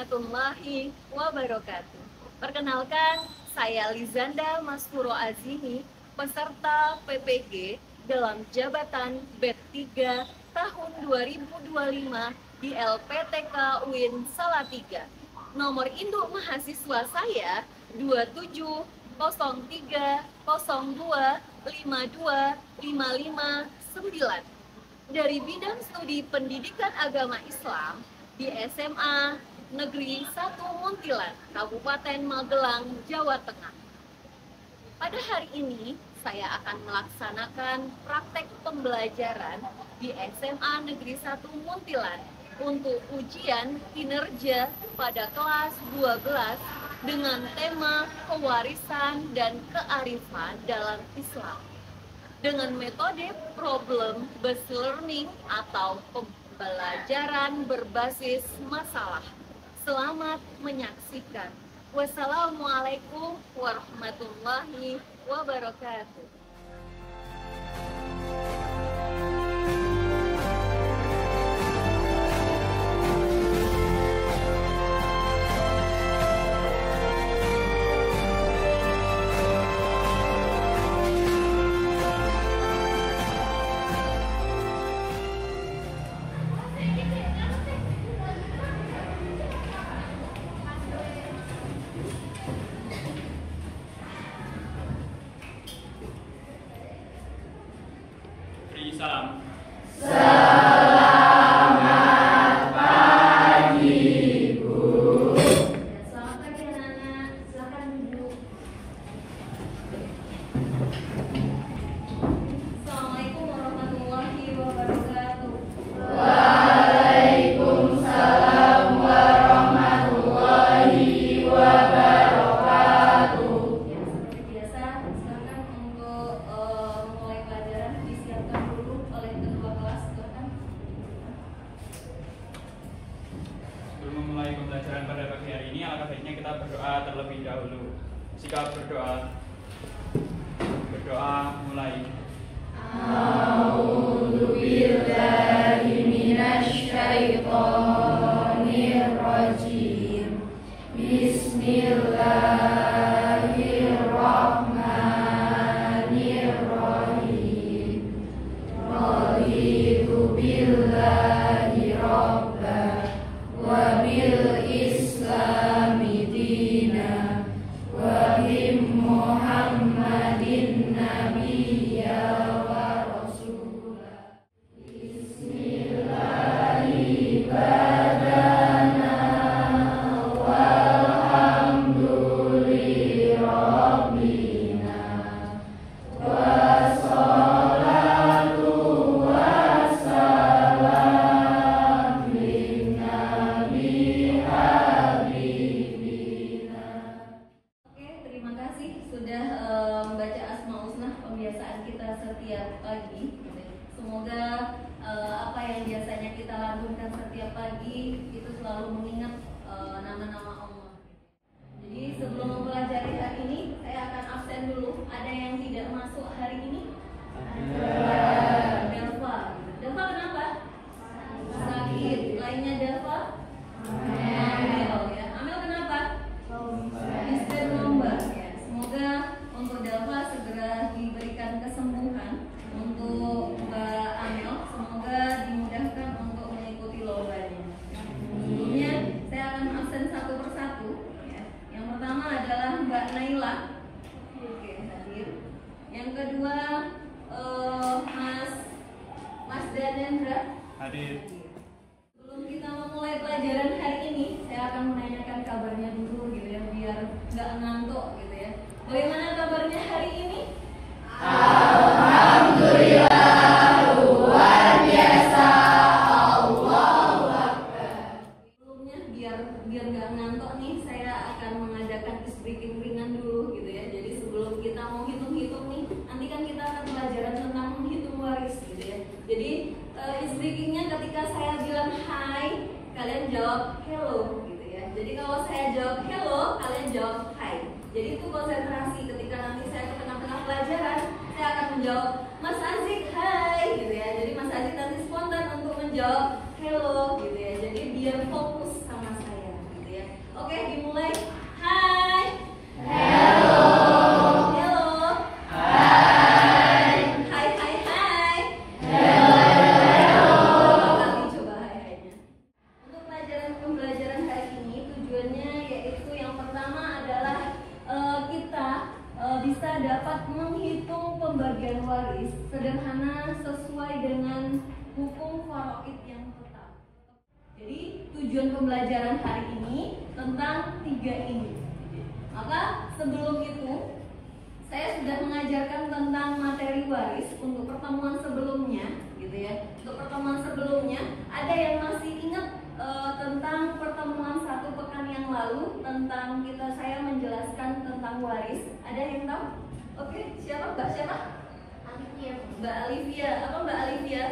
warahmatullahi wabarakatuh. Perkenalkan, saya Lizanda Maskuro Azimi, peserta PPG dalam jabatan Bet 3 tahun 2025 di LPTK UIN Salatiga. Nomor induk mahasiswa saya 270302525559 dari bidang studi pendidikan agama Islam di SMA Negeri 1 Muntilan, Kabupaten Magelang, Jawa Tengah. Pada hari ini, saya akan melaksanakan praktek pembelajaran di SMA Negeri 1 Muntilan untuk ujian kinerja pada kelas 12 dengan tema pewarisan dan kearifan dalam Islam dengan metode problem based learning atau pembelajaran berbasis masalah. Selamat menyaksikan. Wassalamualaikum warahmatullahi wabarakatuh. Salam. Selamat pagi, Bu. Selamat pagi anak-anak, silakan duduk. Assalamualaikum warahmatullahi wabarakatuh. Waalaikumsalam warahmatullahi wabarakatuh. Ya, seperti biasa, silakan untuk mulai pelajaran disiapkan dulu oleh ketua kelas, silakan. Sebelum memulai pembelajaran pada pagi hari ini, alangkah baiknya kita berdoa terlebih dahulu. Sikap berdoa. Berdoa mulai. A'udzu billahi minasy syaithanir rajim. Bismillahirrahmanirrahim. Raditu billahi rabba wa bil islami dina wa bi Muhammadin nabiyya wa rasulah. Bismillahi badana walhamduli rabbina wassalatu wassalam linnabi habibina. Oke, terima kasih sudah membaca Asmaul Husna pembiasaan kita setiap pagi. Semoga apa yang biasanya kita lantunkan setiap pagi itu selalu mengingat nama-nama Allah. Jadi sebelum mempelajari hari ini, saya akan absen dulu. Ada yang tidak masuk hari ini? Ada. Delva. Delva kenapa? Sakit. Lainnya Delva? Amel ya. Amel kenapa? Istri lomba ya. Semoga untuk Delva segera diberikan kesembuhan. Untuk Mbak Amel semoga dimudahkan untuk mengikuti lombanya. Sebelumnya saya akan absen satu persatu ya. Yang pertama adalah Mbak Naila. Oke, hadir. Yang kedua Mas Danendra. Hadir. Sebelum kita memulai pelajaran hari ini, saya akan menanyakan kabarnya dulu gitu ya, biar nggak ngantuk gitu ya. Bagaimana kabarnya hari ini? Alhamdulillah luar biasa. Allahu Akbar. Sebelumnya biar nggak ngantuk nih, saya akan mengadakan speaking ringan dulu gitu ya. Jadi sebelum kita mau hitung-hitung nih, nanti kan kita akan pelajaran tentang menghitung waris gitu ya. Jadi speakingnya ketika saya bilang hai, kalian jawab hello gitu ya. Jadi kalau saya jawab hello, kalian jawab hai. Jadi itu konsentrasi ketika nanti saya ke tengah-tengah pelajaran, saya akan menjawab Mas Azik hai gitu ya. Jadi Mas Azik nanti spontan untuk menjawab hello gitu ya. Jadi biar fokus sama saya gitu ya. Oke, dimulai. Hai. Hello. Hello. Hai. Hai, hai, hai. Hello. Kali coba hai-hainya. Untuk pembelajaran hari ini tujuannya yaitu yang pertama adalah kita bisa dapat menghitung pembagian waris sederhana sesuai dengan hukum faraid yang tetap. Jadi tujuan pembelajaran hari ini tentang 3 ini. Maka sebelum itu saya sudah mengajarkan tentang materi waris untuk pertemuan sebelumnya, gitu ya. Untuk pertemuan sebelumnya ada yang masih ingat tentang pertemuan 1 pekan yang lalu tentang saya menjelaskan tentang waris. Ada yang tahu? Oke, siapa? Mbak siapa? Alivia. Mbak Alivia. Apa Mbak Alivia?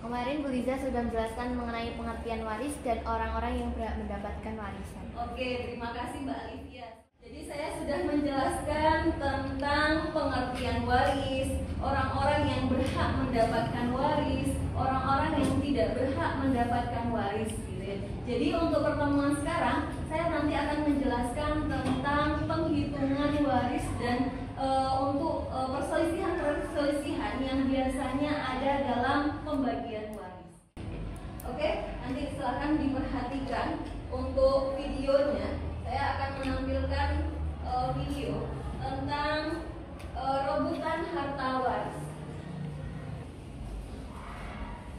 Kemarin Bu Liza sudah menjelaskan mengenai pengertian waris dan orang-orang yang berhak mendapatkan warisan. Oke, terima kasih Mbak Alivia. Jadi saya sudah menjelaskan tentang pengertian waris, orang-orang yang berhak mendapatkan waris, orang-orang yang tidak berhak mendapatkan waris, gitu ya. Jadi untuk pertemuan sekarang, saya nanti akan menjelaskan tentang penghitungan waris dan untuk perselisihan yang biasanya ada dalam pembagian waris. Oke, nanti silahkan diperhatikan untuk videonya. Saya akan menampilkan video tentang rebutan harta waris.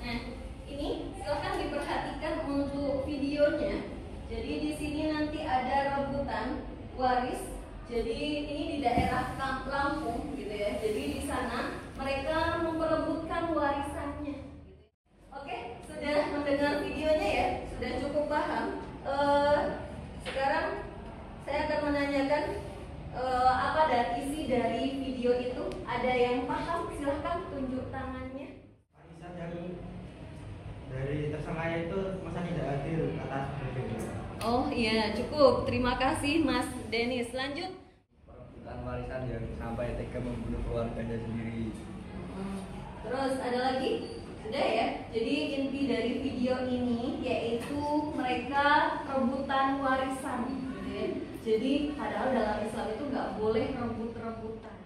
Nah, ini silahkan diperhatikan untuk videonya. Jadi di sini nanti ada rebutan waris. Jadi ini di daerah Lampung, gitu ya. Jadi di sana mereka memperebutkan warisannya. Oke, sudah mendengar videonya ya? Sudah cukup paham? Sekarang saya akan menanyakan apa isi dari video itu. Ada yang paham? Silahkan tunjuk tangannya. Warisan yang dari tersangka itu masa tidak adil atas berbeda. Oh iya, cukup. Terima kasih Mas Denis. Lanjut. Perebutan warisan yang sampai tega membunuh keluarganya sendiri. Terus ada lagi? Sudah ya. Jadi inti dari video ini yaitu mereka rebutan warisan, gitu ya. Jadi padahal dalam Islam itu nggak boleh rebut-rebutan.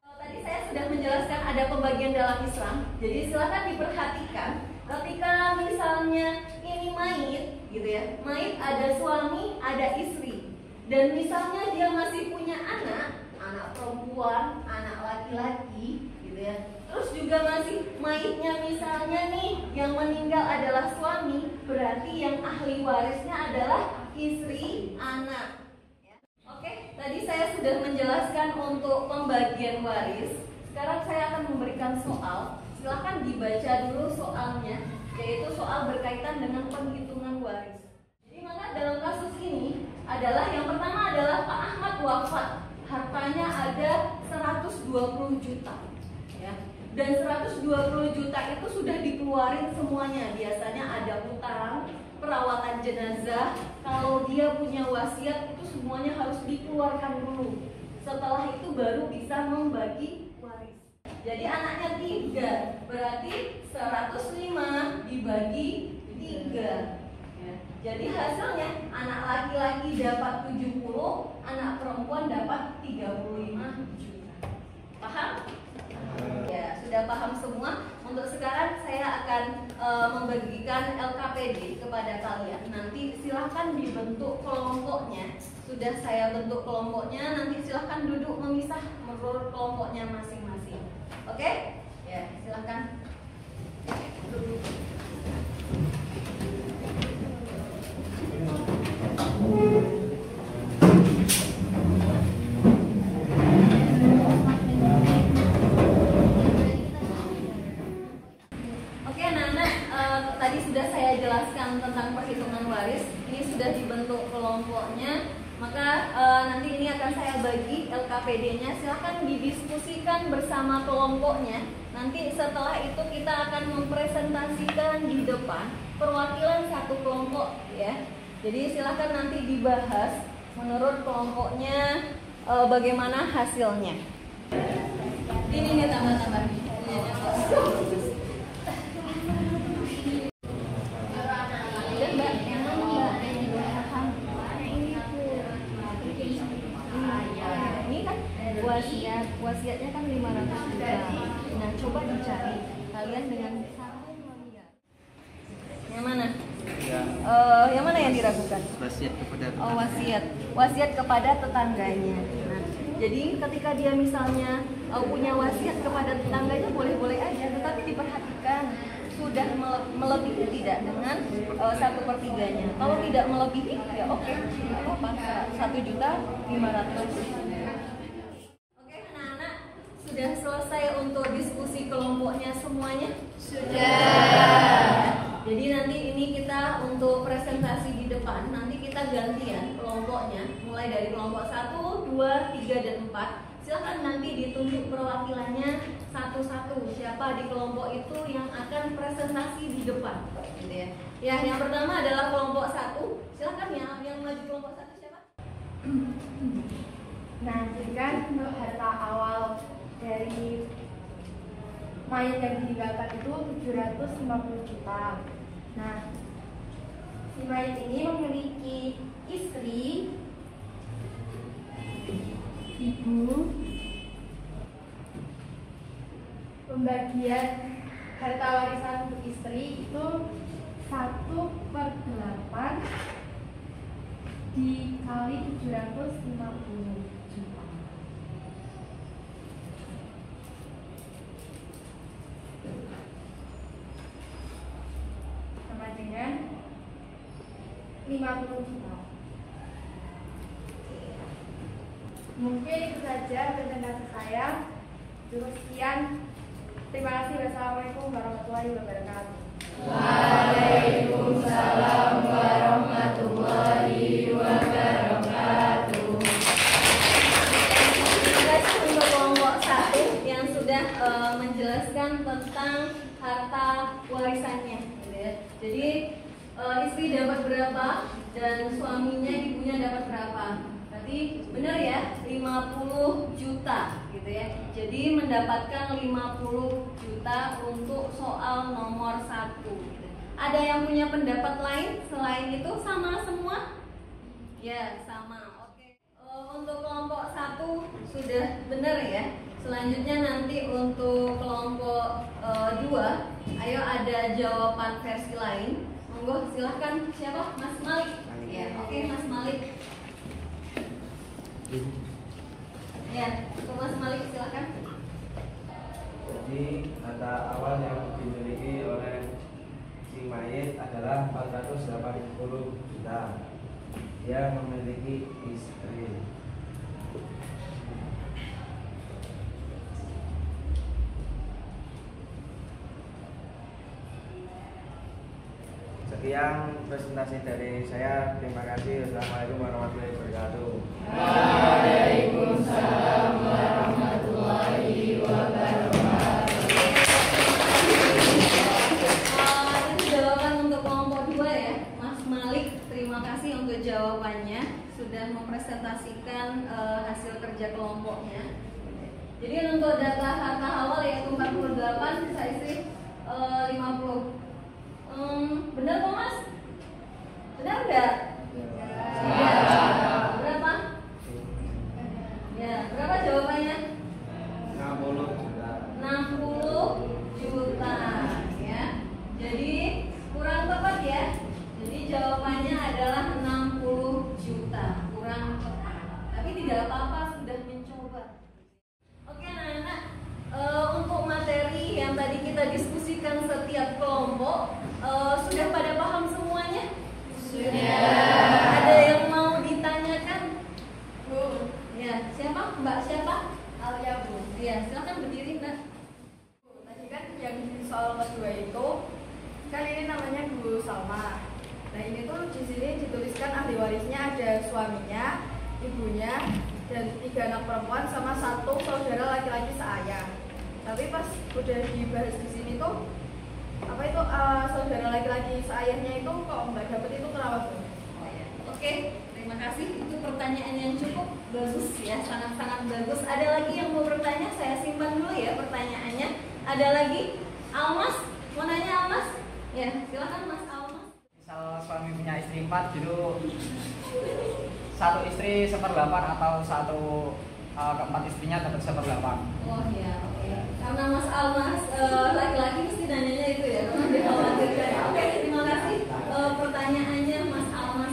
Tadi saya sudah menjelaskan ada pembagian dalam Islam. Jadi silakan diperhatikan. Ketika misalnya ini mayit, gitu ya. Mayit ada suami, ada istri. Dan misalnya dia masih punya anak perempuan, anak laki-laki, gitu ya. Terus juga masih mayitnya misalnya nih yang meninggal adalah suami, berarti yang ahli warisnya adalah istri, anak. Ya. Oke, tadi saya sudah menjelaskan untuk pembagian waris. Sekarang saya akan memberikan soal. Silahkan dibaca dulu soalnya, yaitu soal berkaitan dengan penghitungan waris. Jadi maka dalam kasus ini adalah yang pertama adalah Pak Ahmad wafat, hartanya ada 120 juta, ya. Dan 120 juta itu sudah dikeluarin semuanya. Biasanya ada utang, perawatan jenazah. Kalau dia punya wasiat itu semuanya harus dikeluarkan dulu. Setelah itu baru bisa membagi waris. Jadi anaknya 3, berarti 105 dibagi 3. Ya. Jadi hasilnya anak laki-laki dapat 70, anak perempuan dapat 35 juta. Paham? Ya, sudah paham semua. Untuk sekarang saya akan membagikan LKPD kepada kalian. Nanti silahkan dibentuk kelompoknya. Sudah saya bentuk kelompoknya. Nanti silahkan duduk memisah menurut kelompoknya masing-masing. Oke? Ya, silahkan duduk. Tadi sudah saya jelaskan tentang perhitungan waris. Ini sudah dibentuk kelompoknya. Maka nanti ini akan saya bagi LKPD-nya. Silahkan didiskusikan bersama kelompoknya. Nanti setelah itu kita akan mempresentasikan di depan perwakilan satu kelompok, ya. Jadi silahkan nanti dibahas menurut kelompoknya bagaimana hasilnya. Ini nih tambah-tambah. yang diragukan? Wasiat kepada Oh, wasiat kepada tetangganya. Nah, jadi ketika dia misalnya punya wasiat kepada tetangganya boleh-boleh aja, tetapi diperhatikan sudah melebihi tidak dengan 1/3-nya. Kalau tidak melebihi ya oke, nggak apa-apa. 1.500.000. Oke, anak-anak sudah selesai untuk diskusi kelompoknya semuanya? Sudah. Jadi nanti ini kita untuk presentasi di depan, nanti kita gantian kelompoknya, mulai dari kelompok 1, 2, 3, dan 4. Silahkan nanti ditunjuk perwakilannya satu-satu, siapa di kelompok itu yang akan presentasi di depan, gitu ya. Ya, yang pertama adalah kelompok 1. Silahkan yang maju kelompok 1 siapa? Nah, jadi kan untuk harta awal dari mayat yang ditinggalkan itu 750 juta. Nah, si mayat ini memiliki istri, ibu. Pembagian harta warisan untuk istri itu 1/8 dikali 750 juta. Sama dengan 50 juta. Mungkin itu saja presentasi saya. Cukup sekian. Terima kasih. Wassalamualaikum warahmatullahi wabarakatuh. Waalaikumsalam warahmatullahi wabarakatuh. Terima kasih untuk kelompok 1 yang sudah menjelaskan tentang harta warisannya, gitu ya. Jadi istri dapat berapa dan suaminya, ibunya dapat berapa. Berarti benar ya, 50 juta gitu ya. Jadi mendapatkan 50 juta untuk soal nomor 1 gitu. Ada yang punya pendapat lain selain itu? Sama semua? Ya, sama. Oke. Untuk kelompok 1 sudah benar ya. Selanjutnya nanti untuk kelompok 2, ayo ada jawaban versi lain. Monggo silahkan, siapa? Mas Malik. Ya, oke Mas Malik. Ya, Mas Malik silakan. Jadi harta awal yang dimiliki oleh si mayit adalah 480 juta. Dia memiliki istri. Sekian presentasi dari saya. Terima kasih. Assalamualaikum warahmatullahi wabarakatuh. Waalaikumsalam warahmatullahi wabarakatuh. Itu jawaban untuk kelompok 2 ya, Mas Malik. Terima kasih untuk jawabannya. Sudah mempresentasikan hasil kerja kelompoknya. Jadi untuk data harta awal yaitu 48, sisa istri 50. Benar kok Mas? Benar enggak? Ya. Berapa? Ya, berapa jawabannya? 60 juta. 60 juta ya. Jadi kurang tepat ya. Jadi jawabannya adalah 60 juta. Kurang tepat. Tapi tidak apa-apa, sudah mencoba. Oke anak-anak, untuk materi yang tadi kita diskusikan setiap kelompok, sudah pada paham semuanya? Sudah. Ada yang mau ditanyakan? Bu. Ya, siapa? Mbak siapa? Alia, Bu. Ya, silakan berdiri, Mbak. Tadi kan yang di soal kedua itu kan ini namanya Bu Salma. Nah ini tuh di sini dituliskan ahli warisnya ada suaminya, ibunya, dan 3 anak perempuan sama 1 saudara laki-laki seayah. Tapi pas udah dibahas di sini tuh apa itu saudara laki-laki seayahnya itu kok nggak dapet, itu kenapa Bu? Oh ya, oke. Terima kasih. Itu pertanyaan yang cukup bagus ya, sangat-sangat bagus. Ada lagi yang mau bertanya? Saya simpan dulu ya pertanyaannya. Ada lagi? Almas, mau nanya Almas? Ya, silakan Mas Almas. Misal suami punya istri 4, jadi satu istri 1/8 atau keempat istrinya dapat 1/8. Oh ya, oke. Karena Mas Almas laki-laki mesti nanyanya itu ya, karena dikhawatirkan. Oke, terima kasih pertanyaannya Mas Almas.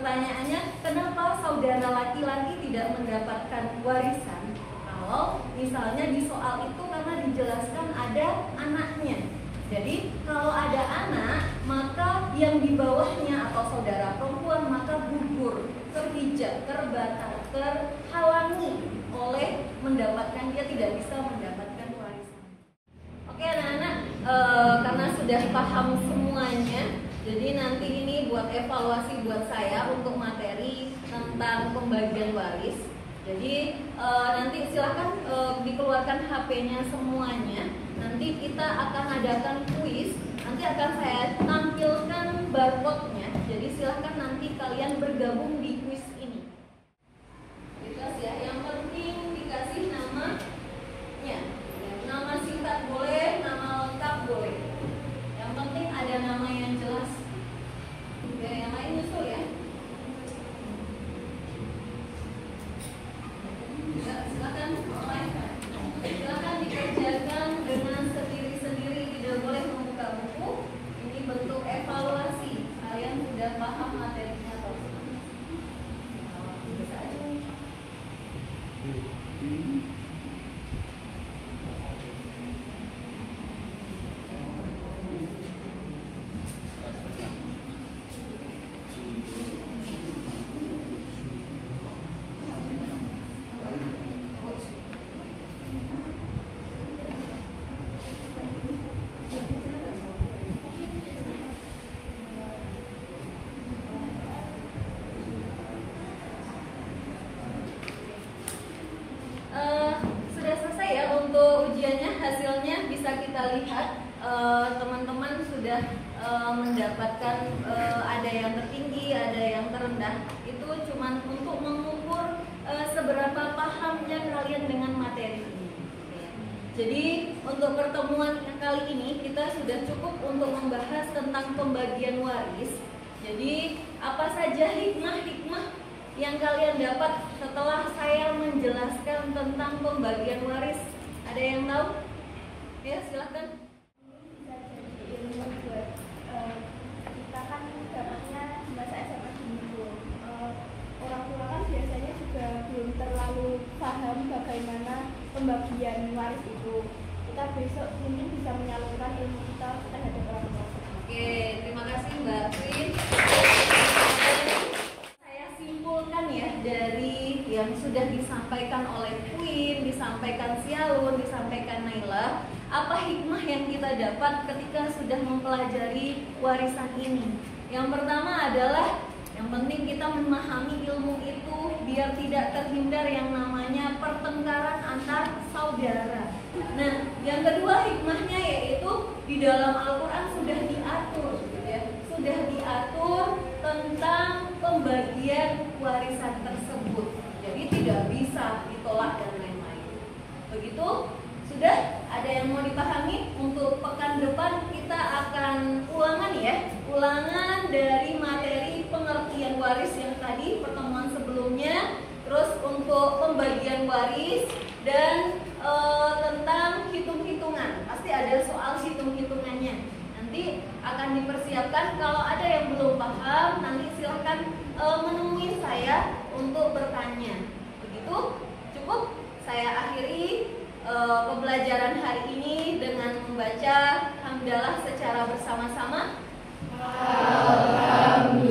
pertanyaannya, kenapa saudara laki-laki tidak mendapatkan warisan? Kalau misalnya di soal itu karena dijelaskan ada anaknya. Jadi kalau ada anak, maka yang di bawahnya atau saudara perempuan maka gugur, terhijab, terbatas, terhalangi oleh dia tidak bisa mendapatkan warisan. Oke anak-anak, karena sudah paham semuanya, jadi nanti ini buat evaluasi buat saya untuk materi tentang pembagian waris. Jadi nanti silahkan dikeluarkan HP-nya semuanya. Nanti kita akan adakan kuis. Nanti akan saya tampilkan barcode-nya. Jadi silahkan nanti kalian bergabung di kuis ini. Ya, yang penting dikasih namanya. Nama singkat boleh, nama lengkap boleh. Yang penting ada nama yang jelas. Oke, yang lain nyusul ya. Silakan dikerjakan dengan sendiri-sendiri, tidak boleh membuka buku. Ini bentuk evaluasi. Kalian sudah paham materinya atau belum? Bisa aja. Sudah selesai ya untuk ujiannya, hasilnya bisa kita lihat. Teman-teman sudah mendapatkan ada yang tertinggi, ada yang terendah. Itu cuma untuk mengukur seberapa pahamnya kalian dengan materi ini. Jadi untuk pertemuan kali ini kita sudah cukup untuk membahas tentang pembagian waris. Jadi apa saja hikmah-hikmah yang kalian dapat setelah saya menjelaskan tentang pembagian waris? Ada yang tahu? Ya, silahkan. Bisa jadi ilmu buat kita kan dapatnya di masa SMA dulu. Orang tua kan biasanya juga belum terlalu paham bagaimana pembagian waris itu. Kita besok mungkin bisa menyalurkan ilmu kita terhadap orang tua. Oke, terima kasih Mbak Queen. Simpulkan ya dari yang sudah disampaikan oleh Queen, disampaikan Sialun, disampaikan Naila, apa hikmah yang kita dapat ketika sudah mempelajari warisan ini? Yang pertama adalah yang penting kita memahami ilmu itu biar tidak terhindar yang namanya pertengkaran antar saudara. Nah, yang kedua hikmahnya yaitu di dalam Al-Quran sudah diatur, sudah diatur tentang pembagian warisan tersebut. Jadi tidak bisa ditolak dan lain-lain. Begitu? Sudah? Ada yang mau dipahami? Untuk pekan depan kita akan ulangan ya. Ulangan dari materi pengertian waris yang tadi pertemuan sebelumnya. Terus untuk pembagian waris dan tentang hitung-hitungan. Pasti ada soal hitung-hitungannya. Nanti akan dipersiapkan. Kalau ada yang belum paham, nanti silahkan menemui saya untuk bertanya. Begitu? Cukup? Saya akhiri pembelajaran hari ini dengan membaca hamdalah secara bersama-sama. Alhamdulillah.